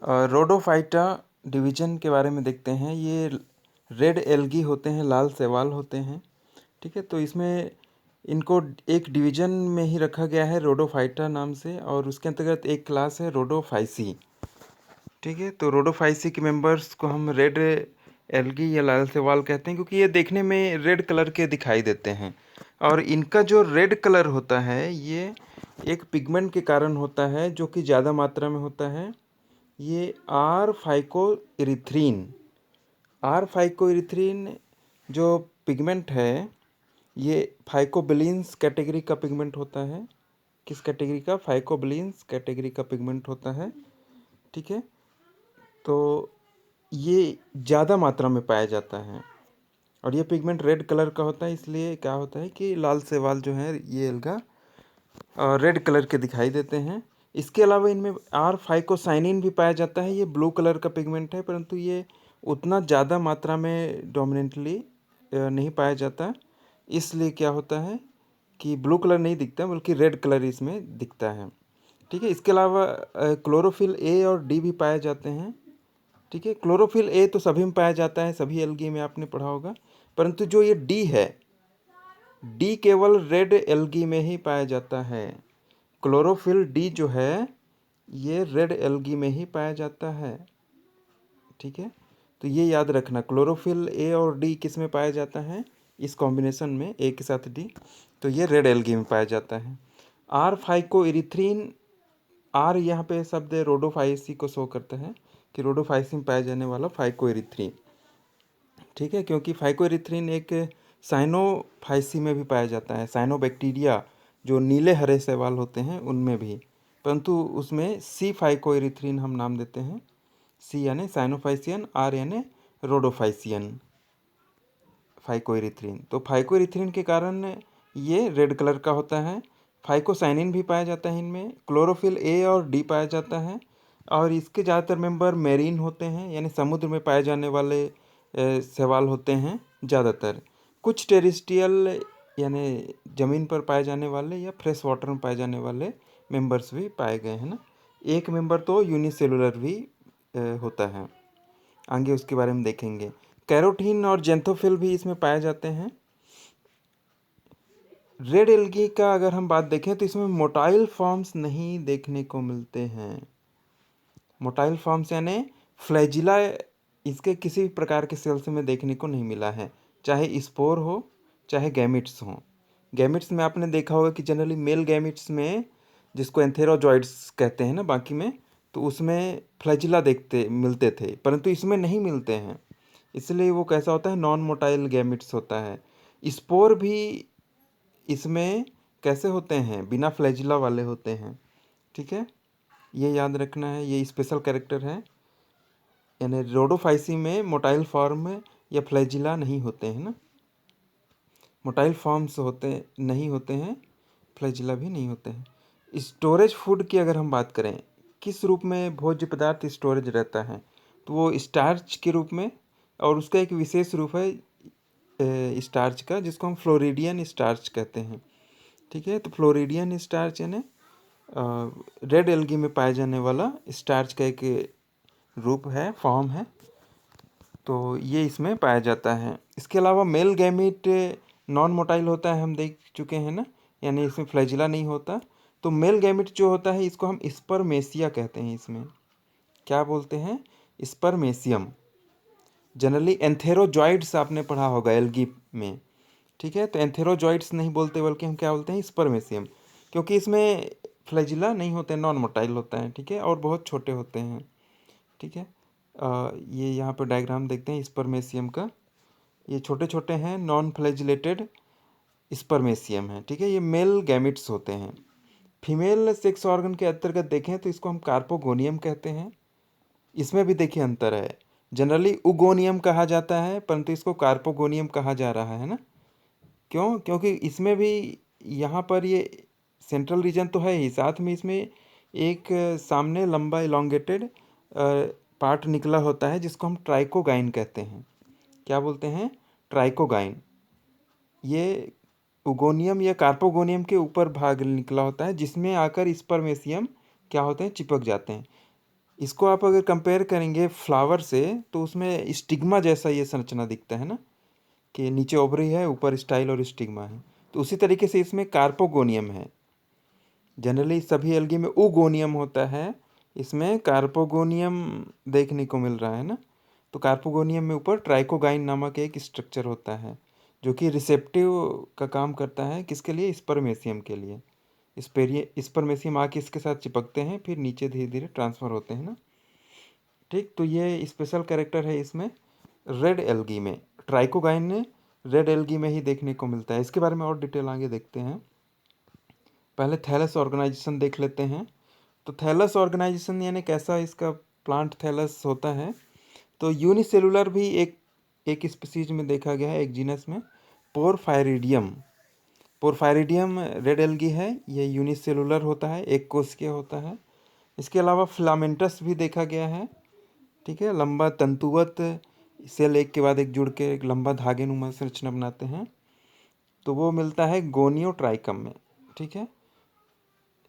Rhodophyta division के बारे में देखते हैं। ये रेड एल्गी होते हैं, लाल शैवाल होते हैं। ठीक है, तो इसमें इनको एक डिवीजन में ही रखा गया है रोडोफाइटा नाम से, और उसके अंतर्गत एक क्लास है रोडोफाइसी। ठीक है, तो रोडोफाइसी के मेंबर्स को हम रेड एल्गी या लाल शैवाल कहते हैं, क्योंकि ये देखने में रेड कलर के दिखाई देते हैं। और इनका जो रेड कलर होता है ये एक पिगमेंट के कारण होता है, जो कि ज़्यादा मात्रा में होता है। ये आर फाइकोइरिथ्रीन जो पिगमेंट है, ये फाइकोबिलिन्स कैटेगरी का पिगमेंट होता है। किस कैटेगरी का? फाइकोबिलिन्स कैटेगरी का पिगमेंट होता है। ठीक है, तो ये ज़्यादा मात्रा में पाया जाता है और ये पिगमेंट रेड कलर का होता है। इसलिए क्या होता है कि लाल शैवाल जो है ये एल्गा रेड कलर के दिखाई देते हैं। इसके अलावा इनमें आर फाइकोसाइनिन भी पाया जाता है। ये ब्लू कलर का पिगमेंट है, परंतु ये उतना ज़्यादा मात्रा में डोमिनेंटली नहीं पाया जाता। इसलिए क्या होता है कि ब्लू कलर नहीं दिखता, बल्कि रेड कलर इसमें दिखता है। ठीक है, इसके अलावा क्लोरोफिल ए और डी भी पाए जाते हैं। ठीक है, क्लोरोफिल ए तो सभी में पाया जाता है, सभी एल्गी में आपने पढ़ा होगा, परंतु जो ये डी है, डी केवल रेड एल्गी में ही पाया जाता है। क्लोरोफिल डी जो है ये रेड एल्गी में ही पाया जाता है। ठीक है, तो ये याद रखना, क्लोरोफिल ए और डी किस में पाया जाता है? इस कॉम्बिनेशन में ए के साथ डी, तो ये रेड एल्गी में पाया जाता है। आर फाइकोइरिथ्रीन, आर यहाँ पे शब्द रोडोफाइसी को शो करता है कि रोडोफाइसी में पाया जाने वाला फाइकोइरिथ्रीन। ठीक है, क्योंकि फाइकोइरिथ्रीन एक साइनोफाइसी में भी पाया जाता है, साइनोबैक्टीरिया जो नीले हरे शैवाल होते हैं उनमें भी, परंतु उसमें सी फाइकोइरिथ्रीन हम नाम देते हैं। सी यानी साइनोफाइसियन, आर यानी रोडोफाइसियन फाइकोइरिथ्रीन। तो फाइकोइरिथ्रीन के कारण ये रेड कलर का होता है। फाइकोसाइनिन भी पाया जाता है इनमें, क्लोरोफिल ए और डी पाया जाता है, और इसके ज़्यादातर मेंबर मेरीन होते हैं, यानी समुद्र में पाए जाने वाले शैवाल होते हैं ज़्यादातर। कुछ टेरेस्ट्रियल यानी ज़मीन पर पाए जाने वाले या फ्रेश वाटर में पाए जाने वाले मेंबर्स भी पाए गए हैं ना। एक मेंबर तो यूनिसेलुलर भी होता है, आगे उसके बारे में देखेंगे। कैरोटीन और जेंथोफिल भी इसमें पाए जाते हैं। रेड एल्गी का अगर हम बात देखें तो इसमें मोटाइल फॉर्म्स नहीं देखने को मिलते हैं। मोटाइल फॉर्म्स यानी फ्लैजिला इसके किसी भी प्रकार के सेल्स में देखने को नहीं मिला है, चाहे स्पोर हो चाहे गैमिट्स हो। गैमिट्स में आपने देखा होगा कि जनरली मेल गैमिट्स में, जिसको एंथेरोजॉइड्स कहते हैं ना बाकी में, तो उसमें फ्लैजिला देखते मिलते थे, परंतु इसमें नहीं मिलते हैं। इसलिए वो कैसा होता है? नॉन मोटाइल गैमिट्स होता है। स्पोर भी इसमें कैसे होते हैं? बिना फ्लैजिला वाले होते हैं। ठीक है, ये याद रखना है, ये स्पेशल कैरेक्टर है। यानी रोडोफाइसी में मोटाइल फॉर्म या फ्लैजिला नहीं होते हैं ना, मोटाइल फॉर्म्स नहीं होते हैं, फ्लैजिला भी नहीं होते हैं। स्टोरेज फूड की अगर हम बात करें, किस रूप में भोज्य पदार्थ स्टोरेज रहता है, तो वो स्टार्च के रूप में, और उसका एक विशेष रूप है स्टार्च का, जिसको हम फ्लोरिडियन स्टार्च कहते हैं। ठीक है, तो फ्लोरिडियन स्टार्च यानी रेड एल्गी में पाए जाने वाला स्टार्च का एक रूप है, फॉर्म है, तो ये इसमें पाया जाता है। इसके अलावा मेल गैमिट नॉन मोटाइल होता है, हम देख चुके हैं ना, यानी इसमें फ्लैजिला नहीं होता। तो मेल गैमिट जो होता है इसको हम स्पर्मेसिया कहते हैं। इसमें क्या बोलते हैं? स्पर्मेसियम। जनरली एंथेरोजॉइड्स आपने पढ़ा होगा एल्गी में। ठीक है, तो एंथेरोजॉइड्स नहीं बोलते, बल्कि हम क्या बोलते हैं? स्पर्मेसियम, क्योंकि इसमें फ्लैजिला नहीं होते, नॉन मोटाइल होता है। ठीक है, और बहुत छोटे होते हैं। ठीक है, ये यहाँ पर डायग्राम देखते हैं स्पर्मेसियम का। ये छोटे छोटे हैं, नॉन फ्लैजिलेटेड स्पर्मेसियम है। ठीक है, ये मेल गैमिट्स होते हैं। फीमेल सेक्स ऑर्गन के अंतर्गत देखें तो इसको हम कार्पोगोनियम कहते हैं। इसमें भी देखिए अंतर है, जनरली उगोनियम कहा जाता है, परंतु इसको कार्पोगोनियम कहा जा रहा है ना। क्यों? क्योंकि इसमें भी यहाँ पर ये सेंट्रल रीजन तो है ही, साथ में इसमें एक सामने लंबा इलोंगेटेड पार्ट निकला होता है, जिसको हम ट्राइकोगाइन कहते हैं। क्या बोलते हैं? ट्राइकोगाइन। ये उगोनियम या कार्पोगोनियम के ऊपर भाग निकला होता है, जिसमें आकर स्पर्मेसियम क्या होते हैं? चिपक जाते हैं। इसको आप अगर कंपेयर करेंगे फ्लावर से तो उसमें स्टिग्मा जैसा ये संरचना दिखता है ना, कि नीचे ओवरी है, ऊपर स्टाइल और स्टिग्मा है। तो उसी तरीके से इसमें कार्पोगोनियम है। जनरली सभी एल्गी में ओगोनियम होता है, इसमें कार्पोगोनियम देखने को मिल रहा है ना। तो कार्पोगोनियम में ऊपर ट्राइकोगाइन नामक एक स्ट्रक्चर होता है जो कि रिसेप्टिव का काम करता है, किसके लिए? स्पर्मेसियम के लिए। स्पर्मेसियम आके इसके साथ चिपकते हैं, फिर नीचे धीरे धीरे ट्रांसफ़र होते हैं ना। ठीक, तो ये स्पेशल कैरेक्टर है इसमें रेड एल्गी में। ट्राइकोगाइन ने रेड एल्गी में ही देखने को मिलता है। इसके बारे में और डिटेल आगे देखते हैं। पहले थैलस ऑर्गेनाइजेशन देख लेते हैं। तो थैलस ऑर्गेनाइजेशन यानी कैसा इसका प्लांट थैलस होता है। तो यूनिसेलुलर भी एक स्पीसीज में देखा गया है, एक जीनस में, पोरफायरिडियम। पोरफायरिडियम रेड एल्गी है, ये यूनिसेलुलर होता है, एक कोशिकीय होता है। इसके अलावा फिलामेंटस भी देखा गया है। ठीक है, लंबा तंतुवत सेल एक के बाद एक जुड़ के एक लंबा धागे नुमा संरचना बनाते हैं। तो वो मिलता है गोनियोट्राइकम में। ठीक है,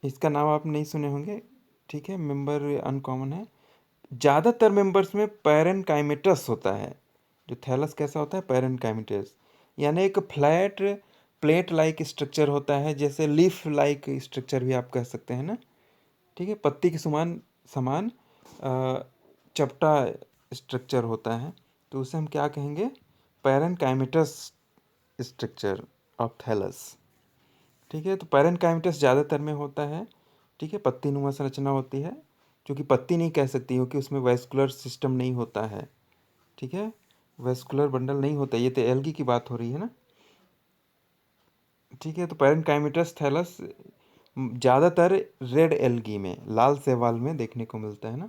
इसका नाम आप नहीं सुने होंगे। ठीक है, मेंबर अनकॉमन है। ज़्यादातर मेंबर्स में पैरेनकाइमेटस होता है। जो थैलस कैसा होता है? पैरेनकाइमेटस, यानी एक फ्लैट प्लेट लाइक स्ट्रक्चर होता है, जैसे लीफ लाइक स्ट्रक्चर भी आप कह सकते हैं ना। ठीक है, पत्ती के समान समान चपटा स्ट्रक्चर होता है, तो उसे हम क्या कहेंगे? Parenchymatous structure of thallus. ठीक है, तो पैरेनकाइमेटस ज़्यादातर में होता है। ठीक है, पत्ती नुमा संरचना होती है, जो कि पत्ती नहीं कह सकती क्योंकि उसमें वैस्कुलर सिस्टम नहीं होता है। ठीक है, वैस्कुलर बंडल नहीं होता, ये तो एल्गी की बात हो रही है ना। ठीक है, तो पैरेनकाइमेटस थैलस ज़्यादातर रेड एल्गी में, लाल शैवाल में देखने को मिलता है ना।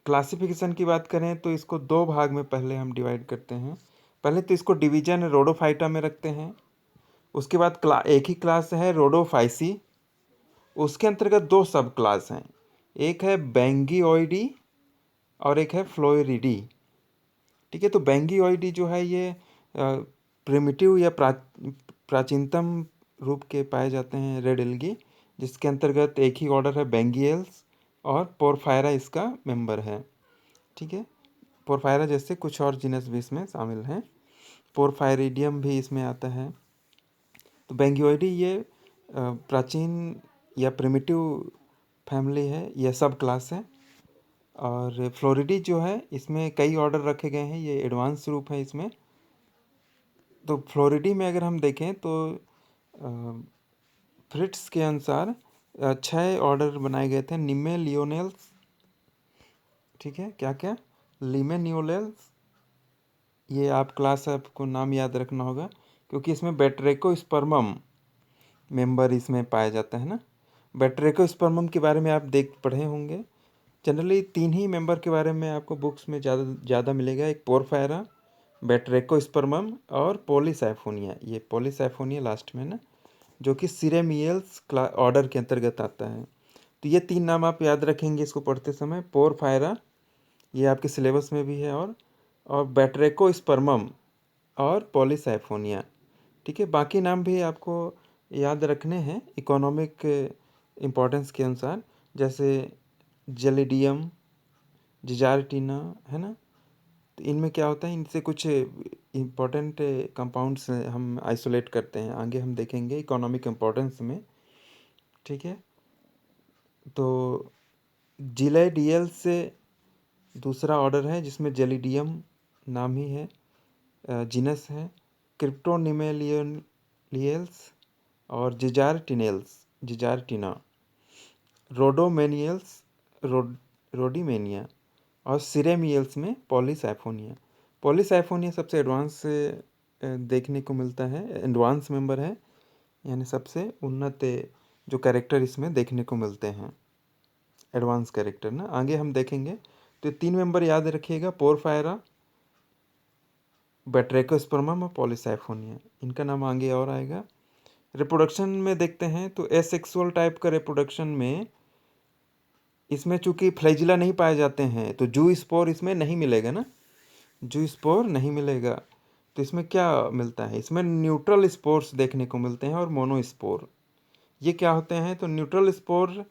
क्लासिफिकेशन की बात करें तो इसको दो भाग में पहले हम डिवाइड करते हैं। पहले तो इसको डिवीजन रोडोफाइटा में रखते हैं। उसके बाद एक ही क्लास है रोडोफाइसी, उसके अंतर्गत दो सब क्लास हैं, एक है बेंगियोइडी और एक है फ्लोरिडी। ठीक है, तो बेंगियोइडी जो है ये प्रिमिटिव या प्राचीनतम रूप के पाए जाते हैं रेड एल्गी, जिसके अंतर्गत एक ही ऑर्डर है बेंगियल्स, और पोरफायरा इसका मेंबर है। ठीक है, पोरफायरा जैसे कुछ और जीनस भी इसमें शामिल हैं, पोरफायरिडियम भी इसमें आता है। तो बेंगियोइडी ये प्राचीन या प्रिमिटिव फैमिली है, यह सब क्लास है। और फ्लोरिडी जो है इसमें कई ऑर्डर रखे गए हैं, ये एडवांस रूप है इसमें। तो फ्लोरिडी में अगर हम देखें तो फ्रिट्स के अनुसार 6 ऑर्डर बनाए गए थे। निमे लियोनेल्स, ठीक है, क्या क्या? लिमेनियोलेल्स, ये आप क्लास आपको नाम याद रखना होगा क्योंकि इसमें बैट्रेकोस्पर्मम मेंबर इसमें पाया जाता है ना। बैट्रेकोस्पर्मम के बारे में आप देख पढ़े होंगे। जनरली 3 ही मेंबर के बारे में आपको बुक्स में ज़्यादा मिलेगा, एक पोरफायरा, बैट्रेकोस्पर्मम और पॉलीसाइफोनिया। ये पॉलीसाइफोनिया लास्ट में ना, जो कि सिरेमियल्स ऑर्डर के अंतर्गत आता है। तो ये 3 नाम आप याद रखेंगे इसको पढ़ते समय। पोरफायरा, ये आपके सिलेबस में भी है, और बैट्रेकोस्पर्मम और पॉलीसाइफोनिया। ठीक है, बाकी नाम भी आपको याद रखने हैं इकोनॉमिक इम्पोर्टेंस के अनुसार, जैसे जेलिडियम, जिजार्टिना, है ना। तो इनमें क्या होता है, इनसे कुछ इम्पोर्टेंट कंपाउंड्स हम आइसोलेट करते हैं, आगे हम देखेंगे इकोनॉमिक इम्पोर्टेंस में। ठीक है, तो जिलेडियल से दूसरा ऑर्डर है जिसमें जेलिडियम नाम ही है, जीनस है। क्रिप्टोनिमेलियल्स और जिजार्टिना, रोडोमेनियल्स, रोडीमेनिया, और सिरेमियल्स में पॉलीसाइफोनिया। पॉलीसाइफोनिया सबसे एडवांस देखने को मिलता है, एडवांस मेंबर है, यानी सबसे उन्नत जो कैरेक्टर इसमें देखने को मिलते हैं, एडवांस कैरेक्टर ना, आगे हम देखेंगे। तो 3 मेंबर याद रखिएगा, पोरफायरा, बैट्रेकोस्पर्मम और पॉलीसाइफोनिया, इनका नाम आगे और आएगा। रिप्रोडक्शन में देखते हैं तो एसेक्सुअल टाइप का रिप्रोडक्शन में इसमें चूंकि फ्लैजिला नहीं पाए जाते हैं तो जू स्पोर इसमें नहीं मिलेगा ना, जू स्पोर नहीं मिलेगा। तो इसमें क्या मिलता है? इसमें न्यूट्रल स्पोर्स देखने को मिलते हैं और मोनोस्पोर। ये क्या होते हैं? तो न्यूट्रल स्पोर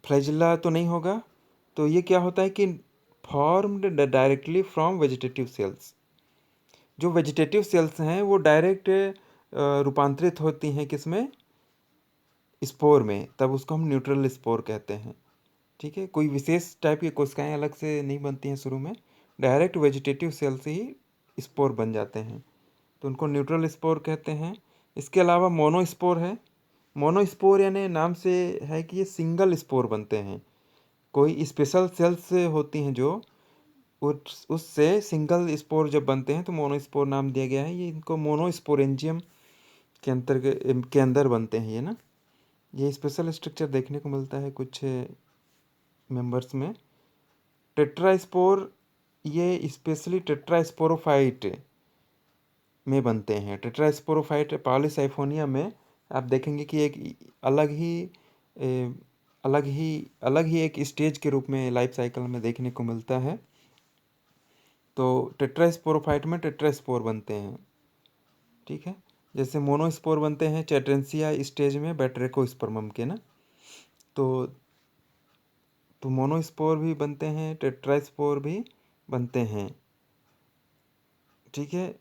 फ्लैजिला तो नहीं होगा। तो ये क्या होता है कि formed directly from vegetative cells. जो वेजिटेटिव सेल्स हैं वो डायरेक्ट रूपांतरित होती हैं किसमें, स्पोर में, तब उसको हम न्यूट्रल स्पोर कहते हैं। ठीक है, कोई विशेष टाइप की कोशिकाएं अलग से नहीं बनती हैं शुरू में, डायरेक्ट वेजिटेटिव सेल से ही स्पोर बन जाते हैं, तो उनको न्यूट्रल स्पोर कहते हैं। इसके अलावा मोनोस्पोर है। मोनोस्पोर यानी नाम से है कि ये सिंगल स्पोर बनते हैं, कोई स्पेशल सेल्स होती हैं जो उससे सिंगल स्पोर जब बनते हैं तो मोनोस्पोर नाम दिया गया है। ये इनको मोनोस्पोरेंजियम के अंदर बनते हैं ये ना। ये स्पेशल स्ट्रक्चर देखने को मिलता है कुछ मेंबर्स में। टेट्रास्पोर ये स्पेशली टेट्रास्पोरोफाइट में बनते हैं। टेट्रास्पोरोफाइट पॉलीसाइफोनिया में आप देखेंगे कि एक ए, अलग ही एक स्टेज के रूप में लाइफ साइकिल में देखने को मिलता है। तो टेट्रास्पोरोफाइट में टेट्रास्पोर बनते हैं। ठीक है, जैसे मोनोस्पोर बनते हैं चैट्रेंसिया स्टेज में बैटरेकोस्पर्मम के ना। तो मोनोस्पोर भी बनते हैं, टेट्रास्पोर भी बनते हैं। ठीक है,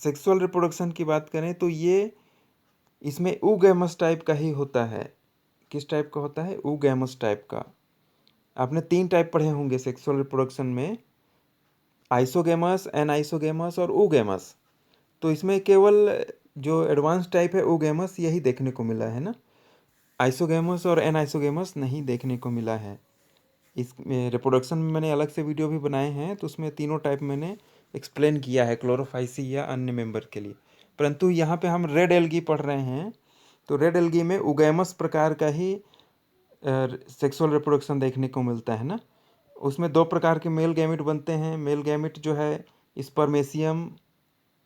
सेक्सुअल रिप्रोडक्शन की बात करें तो ये इसमें ऊगैमस टाइप का ही होता है। किस टाइप का होता है, ऊगैमस टाइप का। आपने 3 टाइप पढ़े होंगे सेक्सुअल रिप्रोडक्शन में, आइसोगैमस, एनाइसोगैमस और ऊगैमस। तो इसमें केवल जो एडवांस टाइप है ऊगैमस यही देखने को मिला है ना, आइसोगैमस और एनाइसोगैमस नहीं देखने को मिला है। इस रिप्रोडक्शन में मैंने अलग से वीडियो भी बनाए हैं, तो उसमें तीनों टाइप मैंने एक्सप्लेन किया है क्लोरोफाइसी या अन्य मेंबर के लिए। परंतु यहाँ पे हम रेड एल्गी पढ़ रहे हैं, तो रेड एल्गी में उगैमस प्रकार का ही सेक्सुअल रिप्रोडक्शन देखने को मिलता है ना। उसमें 2 प्रकार के मेल गैमिट बनते हैं। मेल गैमिट जो है स्पर्मेशियम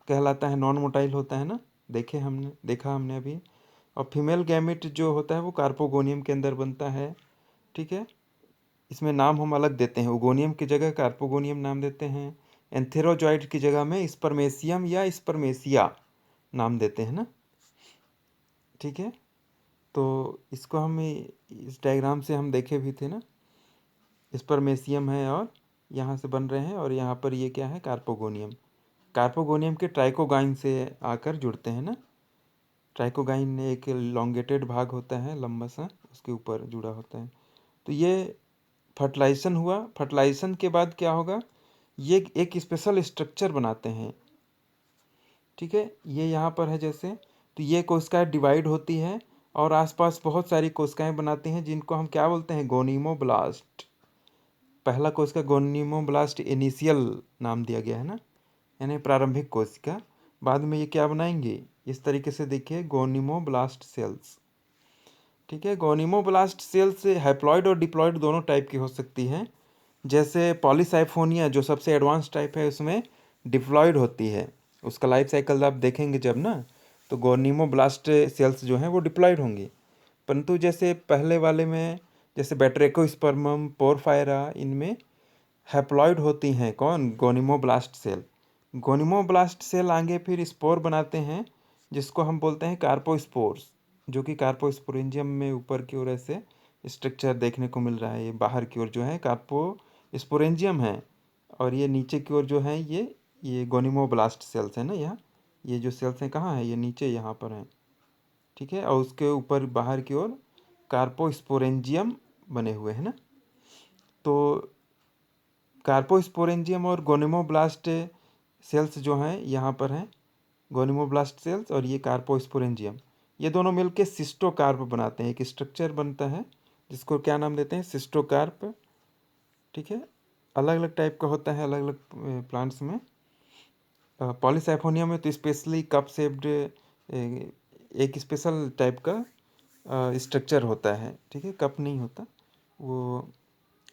कहलाता है, नॉन मोटाइल होता है ना, देखा हमने अभी। और फीमेल गैमिट जो होता है वो कार्पोगोनियम के अंदर बनता है। ठीक है, इसमें नाम हम अलग देते हैं, उगोनियम की जगह कार्पोगोनियम नाम देते हैं, एंथेरोजॉइड की जगह में स्पर्मेशियम या स्पर्मेशिया नाम देते हैं ना। ठीक है, तो इसको हम इस डायग्राम से हम देखे भी थे ना, स्पर्मेशियम है और यहाँ से बन रहे हैं, और यहाँ पर ये क्या है, कार्पोगोनियम। कार्पोगोनियम के ट्राइकोगाइन से आकर जुड़ते हैं ना। ट्राइकोगाइन एक लॉन्गेटेड भाग होता है लंबा सा, उसके ऊपर जुड़ा होता है। तो ये फर्टिलाइजेशन हुआ। फर्टिलाइजेशन के बाद क्या होगा, ये एक स्पेशल स्ट्रक्चर बनाते हैं। ठीक है, ये यहाँ पर है जैसे, तो ये कोशिकाएं डिवाइड होती है और आसपास बहुत सारी कोशिकाएं बनाती हैं, जिनको हम क्या बोलते हैं, गोनीमोब्लास्ट। पहला कोशिका गोनीमोब्लास्ट इनिशियल नाम दिया गया है ना, यानी प्रारंभिक कोशिका। बाद में ये क्या बनाएंगे, इस तरीके से देखिए, गोनीमोब्लास्ट सेल्स। ठीक है, गोनीमोब्लास्ट सेल्स हैप्लॉइड और डिप्लॉइड दोनों टाइप की हो सकती हैं। जैसे पॉलीसाइफोनिया जो सबसे एडवांस टाइप है, उसमें डिप्लॉइड होती है। उसका लाइफ साइकिल आप देखेंगे जब ना, तो गोनीमोब्लास्ट सेल्स जो हैं वो डिप्लॉइड होंगी। परंतु जैसे पहले वाले में, जैसे बैटरेकोस्पर्मम, पोरफायरा, इनमें हैप्लॉइड होती हैं कौन, गोनीमोब्लास्ट सेल। गोनीमोब्लास्ट सेल आगे फिर स्पोर बनाते हैं, जिसको हम बोलते हैं कार्पोस्पोर्स, जो कि कार्पोस्पोरेंजियम में ऊपर की ओर ऐसे स्ट्रक्चर देखने को मिल रहा है। ये बाहर की ओर जो है कार्पोस्पोरेंजियम है, और ये नीचे की ओर जो है ये गोनीमोब्लास्ट सेल्स है ना। यहाँ ये जो सेल्स हैं कहाँ है, ये नीचे यहाँ पर हैं। ठीक है, और उसके ऊपर बाहर की ओर कार्पोस्पोरेंजियम बने हुए हैं ना। तो कार्पोस्पोरेंजियम और गोनेमोब्लास्ट सेल्स जो हैं यहाँ पर हैं, गोनेमोब्लास्ट सेल्स और ये कार्पोस्पोरेंजियम, ये दोनों मिलके सिस्टोकार्प बनाते हैं। एक स्ट्रक्चर बनता है जिसको क्या नाम देते हैं, सिस्टोकार्प। ठीक है, अलग अलग टाइप का होता है अलग अलग प्लांट्स में। पॉलीसाइफोनिया में तो स्पेशली कप शेप्ड एक स्पेशल टाइप का स्ट्रक्चर होता है। ठीक है, कप नहीं होता वो,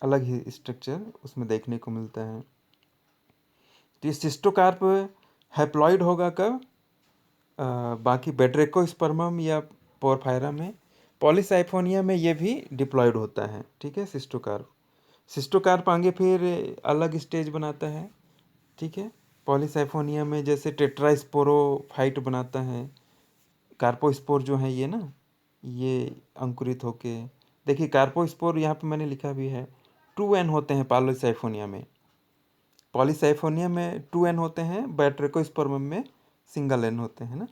अलग ही स्ट्रक्चर उसमें देखने को मिलता है। तो ये सिस्टोकार्प हैप्लॉइड होगा कब, बाकी बैटरेकोस्पर्मम या पोरफायरा में। पॉलीसाइफोनिया में ये भी डिप्लॉइड होता है। ठीक है, सिस्टोकार्प आगे फिर अलग स्टेज बनाता है। ठीक है, पॉलीसाइफोनिया में जैसे टेट्रास्पोरोफाइट बनाता है। कार्पोस्पोर जो है ये ना, ये अंकुरित होके देखिए कार्पोस्पोर यहाँ पे मैंने लिखा भी है, 2N होते हैं पॉलीसाइफोनिया में। पॉलीसाइफोनिया में 2N होते हैं, बैट्रेकोस्पर्मम में सिंगल N होते हैं ना।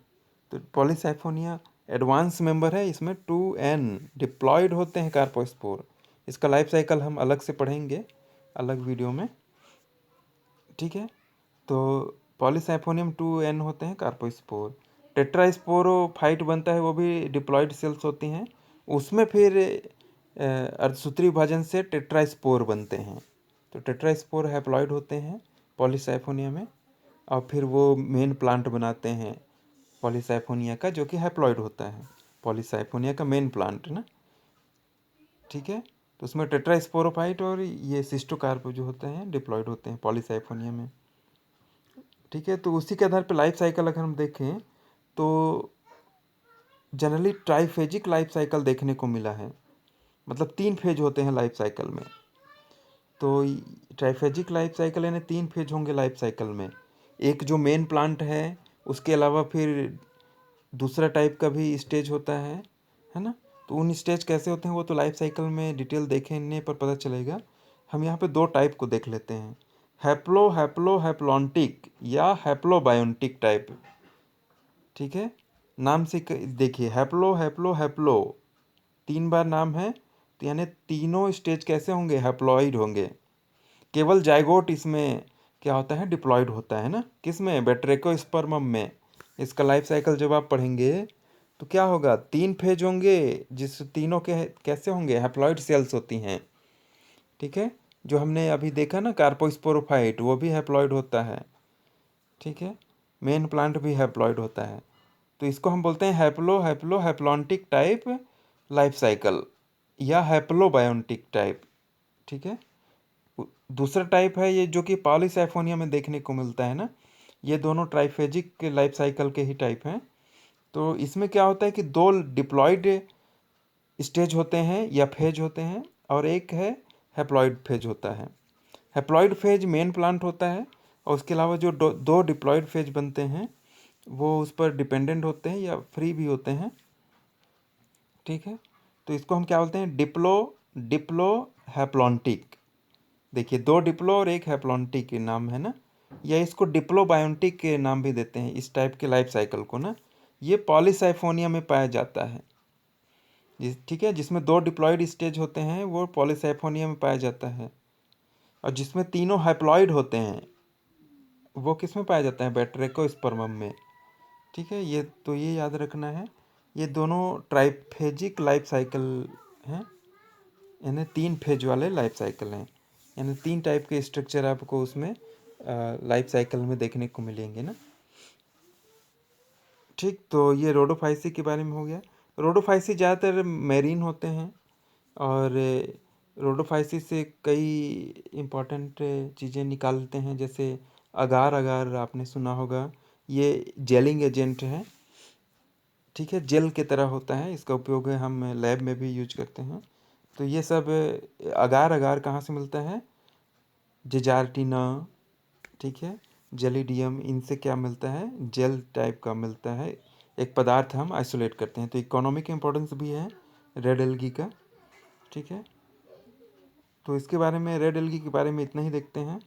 तो पॉलीसाइफोनिया एडवांस मेंबर है, इसमें 2N डिप्लॉयड होते हैं कार्पोस्पोर। इसका लाइफ साइकिल हम अलग से पढ़ेंगे अलग वीडियो में, ठीक है। तो पॉलीसाइफोनियम 2N होते हैं कार्पोस्पोर। टेट्रास्पोरोफाइट बनता है, वो भी डिप्लॉयड सेल्स होती हैं, उसमें फिर अर्धसूत्री विभाजन से टेट्रास्पोर बनते हैं। तो टेट्रास्पोर हैप्लॉइड होते हैं पॉलीसाइफोनिया में, और फिर वो मेन प्लांट बनाते हैं पॉलीसाइफोनिया का, जो कि हैप्लॉइड होता है, पॉलीसाइफोनिया का मेन प्लांट ना, ठीक है। तो उसमें टेट्रास्पोरोफाइट और ये सिस्टोकार्प जो होते हैं डिप्लॉयड होते हैं पॉलीसाइफोनिया में, ठीक है। तो उसी के आधार पर लाइफ साइकिल अगर हम देखें तो जनरली ट्राइफेजिक लाइफ साइकिल देखने को मिला है, मतलब 3 फेज होते हैं लाइफ साइकिल में। तो ट्राइफेजिक लाइफ साइकिल यानी 3 फेज होंगे लाइफ साइकिल में। एक जो मेन प्लांट है, उसके अलावा फिर दूसरा टाइप का भी स्टेज होता है ना। तो उन स्टेज कैसे होते हैं वो तो लाइफ साइकिल में डिटेल देखने पर पता चलेगा। हम यहाँ पे 2 टाइप को देख लेते हैं, हैप्लोन्टिक या हैप्लोबायोन्टिक टाइप, ठीक है। नाम से देखिए हैप्लो हैप्लो हैप्लो 3 बार नाम है, तो यानी तीनों स्टेज कैसे होंगे, हैप्लॉइड होंगे। केवल जाइगोट इसमें क्या होता है, डिप्लॉयड होता है ना, किसमें, बैट्रेकोस्पर्मम में। इसका लाइफ साइकिल जब आप पढ़ेंगे तो क्या होगा, 3 फेज होंगे, जिस तीनों के कैसे होंगे, हैप्लॉइड सेल्स होती हैं, ठीक है। जो हमने अभी देखा ना कार्पोस्पोरोफाइट, वो भी हैप्लॉइड होता है, ठीक है। मेन प्लांट भी हैप्लॉइड होता है। तो इसको हम बोलते हैं हैप्लोन्टिक टाइप लाइफ साइकिल या हैप्लोबायोन्टिक टाइप, ठीक है। दूसरा टाइप है ये जो कि पॉलीसाइफोनिया में देखने को मिलता है ना, ये दोनों ट्राइफेजिक लाइफ साइकिल के ही टाइप हैं। तो इसमें क्या होता है कि 2 डिप्लॉयड स्टेज होते हैं या फेज होते हैं, और एक है हैप्लॉइड फेज होता है। हैप्लॉइड फेज मेन प्लांट होता है, और उसके अलावा जो 2 डिप्लॉयड फेज बनते हैं वो उस पर डिपेंडेंट होते हैं या फ्री भी होते हैं, ठीक है। तो इसको हम क्या बोलते हैं, डिप्लो हैप्लॉन्टिक। देखिए 2 डिप्लो और एक हैप्लॉन्टिक के नाम है ना, या इसको डिप्लोबायोन्टिक के नाम भी देते हैं इस टाइप के लाइफ साइकिल को ना। ये पॉलीसाइफोनिया में पाया जाता है, ठीक है। जिसमें 2 डिप्लॉयड स्टेज होते हैं वो पॉलीसाइफोनिया में पाया जाता है, और जिसमें तीनों हैप्लॉइड होते हैं वो किस में पाया जाता है, बैट्रेकोस्पर्मम में, ठीक है। ये याद रखना है, ये दोनों ट्राइफेजिक लाइफ साइकिल हैं, यानी 3 फेज वाले लाइफ साइकिल हैं, यानी 3 टाइप के स्ट्रक्चर आपको उसमें लाइफ साइकिल में देखने को मिलेंगे ना, ठीक। तो ये रोडोफाइसी के बारे में हो गया। रोडोफाइसी ज़्यादातर मैरीन होते हैं, और रोडोफाइसी से कई इम्पोर्टेंट चीज़ें निकालते हैं, जैसे अगार अगार आपने सुना होगा, ये जेलिंग एजेंट है, ठीक है, जेल की तरह होता है, इसका उपयोग हम लैब में भी यूज करते हैं। तो ये सब अगार अगार कहाँ से मिलता है, जिजार्टिना, ठीक है, जेलिडियम, इनसे क्या मिलता है, जेल टाइप का मिलता है, एक पदार्थ हम आइसोलेट करते हैं। तो इकोनॉमिक इम्पोर्टेंस भी है रेड एल्गी का, ठीक है। तो इसके बारे में, रेड एल्गी के बारे में इतना ही देखते हैं।